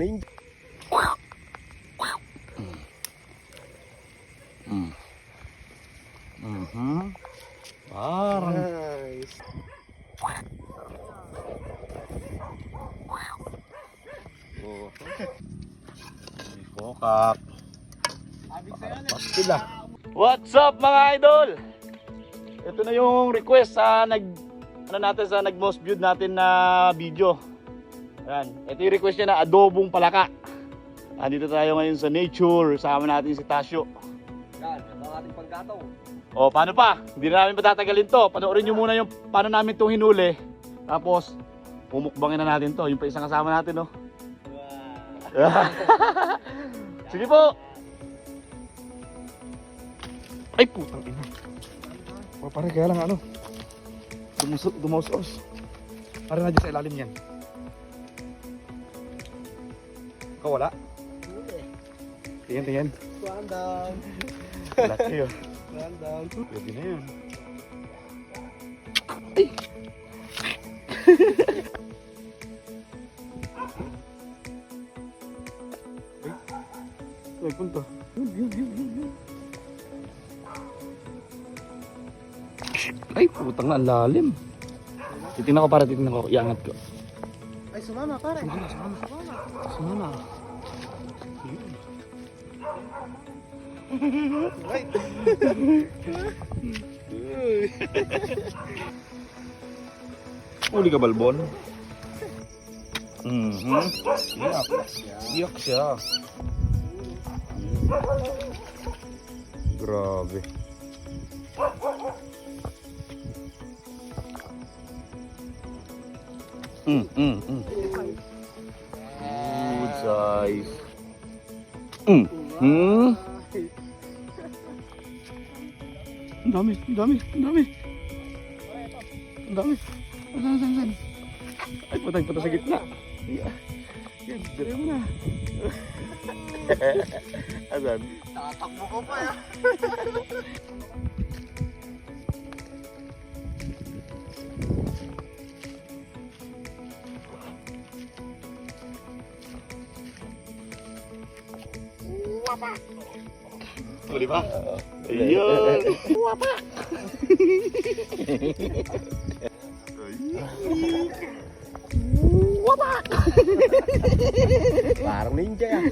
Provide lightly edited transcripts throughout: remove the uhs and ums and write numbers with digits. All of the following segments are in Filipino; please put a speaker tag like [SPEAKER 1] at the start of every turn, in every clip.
[SPEAKER 1] ninja.
[SPEAKER 2] Parang
[SPEAKER 1] Nice.
[SPEAKER 2] oh. Kokak.
[SPEAKER 1] Pastila.
[SPEAKER 2] What's up mga idol? Ito na yung request sa nag most viewed natin na video. Ayan, ito yung request niya na adobong palaka. Andito tayo ngayon sa nature, sama natin si Tasyo.
[SPEAKER 1] Yan, ito ang ating pagkataw.
[SPEAKER 2] O paano pa? Hindi na namin patatagalin to. Panoorin nyo muna yung paano namin itong hinuli. Tapos pumukbangin na natin to. Yung pa isang kasama natin, no? Wow. Sige po.
[SPEAKER 1] Ay putang ina. Pare kaya lang ano. Dumaus-os. Pare na dyan sa ilalim yan. Ikaw wala? Tingin.
[SPEAKER 3] One down.
[SPEAKER 1] Laki yun.
[SPEAKER 3] One down.
[SPEAKER 1] Pwede na yun. Ay, punta. Ay, putang na, ang lalim. Titignan ko. Iangat ko.
[SPEAKER 3] Ay, sumama pare.
[SPEAKER 1] Sumama.
[SPEAKER 3] Right.
[SPEAKER 1] Uli ka, Balbon? Iyak siya. Grabe. Good size. Ang dami. Saan? Ay, patay sa gitna. Yan, dire mo na. Asan?
[SPEAKER 3] Tatakbo ko pa ya.
[SPEAKER 2] Huli pa? Ayun.
[SPEAKER 1] Parang ninja yan.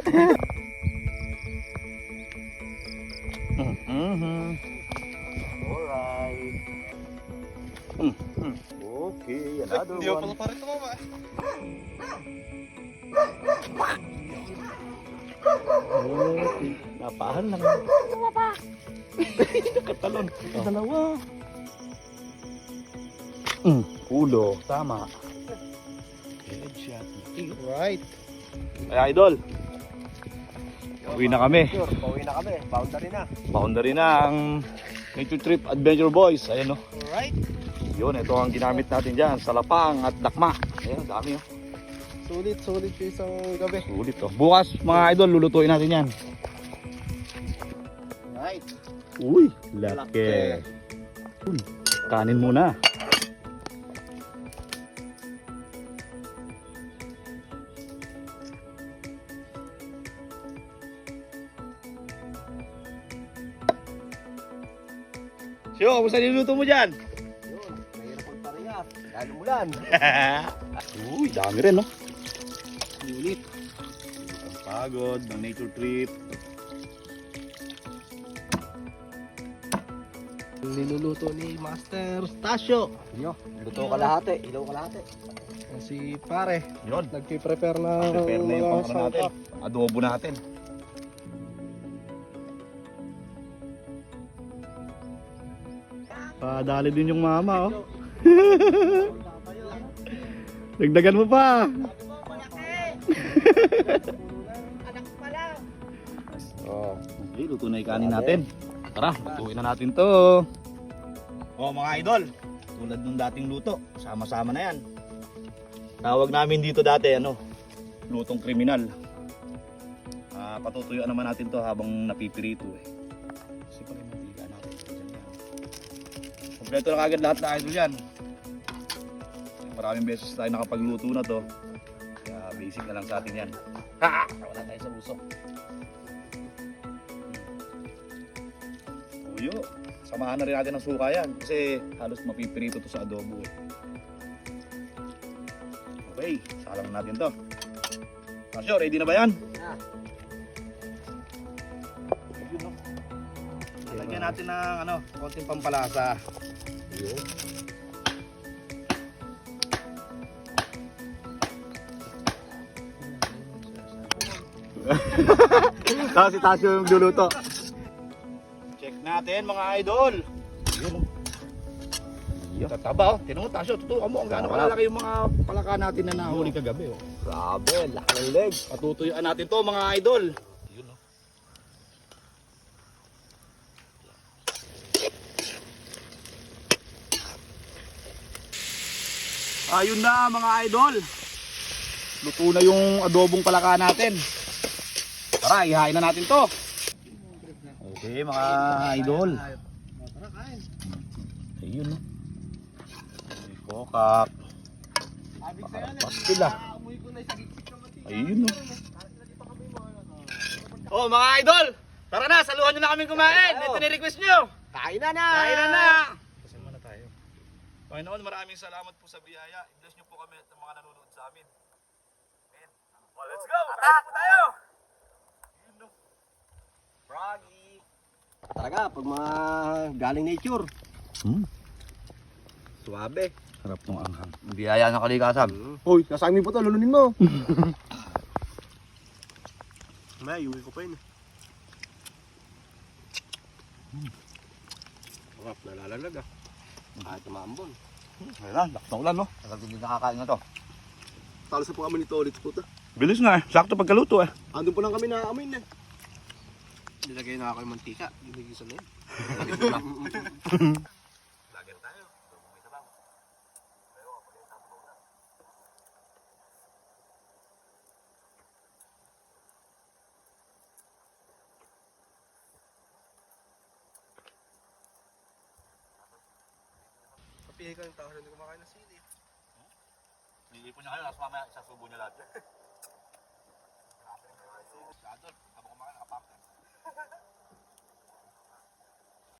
[SPEAKER 2] Alright. Okay, another
[SPEAKER 3] Hindi ako
[SPEAKER 2] one.
[SPEAKER 3] pala pare tumama.
[SPEAKER 2] Okay. Napahan lang. Nakatalon. Dalawa. Ulo. Tama. Headshot.
[SPEAKER 3] Right.
[SPEAKER 2] Ay, idol. Uwi na kami.
[SPEAKER 1] Pauwi na kami. Boundary na.
[SPEAKER 2] Boundary na ang Nature Trip Adventure Boys. Ayan o.
[SPEAKER 3] Right.
[SPEAKER 2] Yun, ito ang ginamit natin dyan. Salapang at dakma. Ayan, dami o.
[SPEAKER 3] Sulit yung isang gabi.
[SPEAKER 2] Ulit o. Bukas mga idol, lulutuin natin yan.
[SPEAKER 3] Right.
[SPEAKER 2] Uy, laki. Uy, kanin muna. Siyo, kamusta niluto mo dyan?
[SPEAKER 1] Yun, mahirap magparehas. Lalo mulan.
[SPEAKER 2] Uy, dami rin no. Ulit. Ang pagod ng nature trip.
[SPEAKER 3] Niluluto ni Master Tasyo.
[SPEAKER 1] Yo, luto kalahati. Ilaw kalahati.
[SPEAKER 3] Si pare.
[SPEAKER 2] Yun.
[SPEAKER 3] Nagpiprepare na
[SPEAKER 2] Prepare na yung
[SPEAKER 3] mga
[SPEAKER 2] pangkara natin.
[SPEAKER 3] sangkap.
[SPEAKER 2] Adobo natin. Padali din yung mama oh. Dagdagan mo pa.
[SPEAKER 1] Oh.
[SPEAKER 2] Okay, luto na yung kanin natin. Tara, lutuin na natin to. Oh mga idol, tulad nung dating luto, sama-sama na yan. Tawag namin dito dati lutong kriminal. Patutuyuan naman natin to habang napipirito eh. Kasi pala yung mantika natin. Kompleto na kagad lahat na idol yan. Maraming beses tayo nakapagluto na to. Kaya Basic na lang sa atin yan. Ha! Wala tayo sa usok. Tuyo. Samahan na rin natin ng suka yan kasi halos mapipirito to sa adobo eh. Okay, salang natin to. Tasyo, ready na ba yan? Yun, no? Lalagyan natin ng konting pampalasa. Tapos si Tasyo yung luluto. Check natin mga idol. Yun. Tataba oh. Tinan mo Tasyo, tutukan mo. Ang gaano kalalaki yung mga palaka natin na nahuli kagabi oh.
[SPEAKER 3] Grabe, laki ng leg.
[SPEAKER 2] Patutuyuan natin to mga idol. Yun oh. Ayun na mga idol. Luto na yung adobong palaka natin. Tara, ihain na natin to. Okay mga idol.
[SPEAKER 3] Tara, kain.
[SPEAKER 2] Ayun no. May kokak. Pastil ah. Ayun no. Oh mga idol. Tara na, saluhan nyo na kami kumain. Ito ni-request nyo.
[SPEAKER 3] Kain na na!
[SPEAKER 2] Kain na na. Kasal muna tayo. Panginoon, maraming salamat po sa biyaya. I-bless nyo po kami at ang mga nanonood sa amin. Amen. Oh, let's go. Kain po tayo. Ayun no. Froggy.
[SPEAKER 3] Talaga, pag mga galing nature. Suwabe.
[SPEAKER 2] Sarap tong anghang. Biyaya ng kalikasan.
[SPEAKER 3] Hoy, nasa amin po to, lulunin mo. May, iuwi ko pa yun. Sarap, nalalalag ah. Kahit maambon.
[SPEAKER 2] Ayun na, lakas ng ulan no. Talagang hindi nakakain na to.
[SPEAKER 3] Talo sa po kami nito ulit po to.
[SPEAKER 2] Bilis nga eh. Sakto pagkaluto eh.
[SPEAKER 3] Andun po lang kami na amoy na. Nilagay na ako yung mantika. Ginigisa na yun.
[SPEAKER 2] Lager tayo. May sabaw.
[SPEAKER 3] Kapihig ka yung tao na hindi kumakain ng sili.
[SPEAKER 2] Nilipon niya kayo, tapos mamaya isasubo niya lahat. Grabe.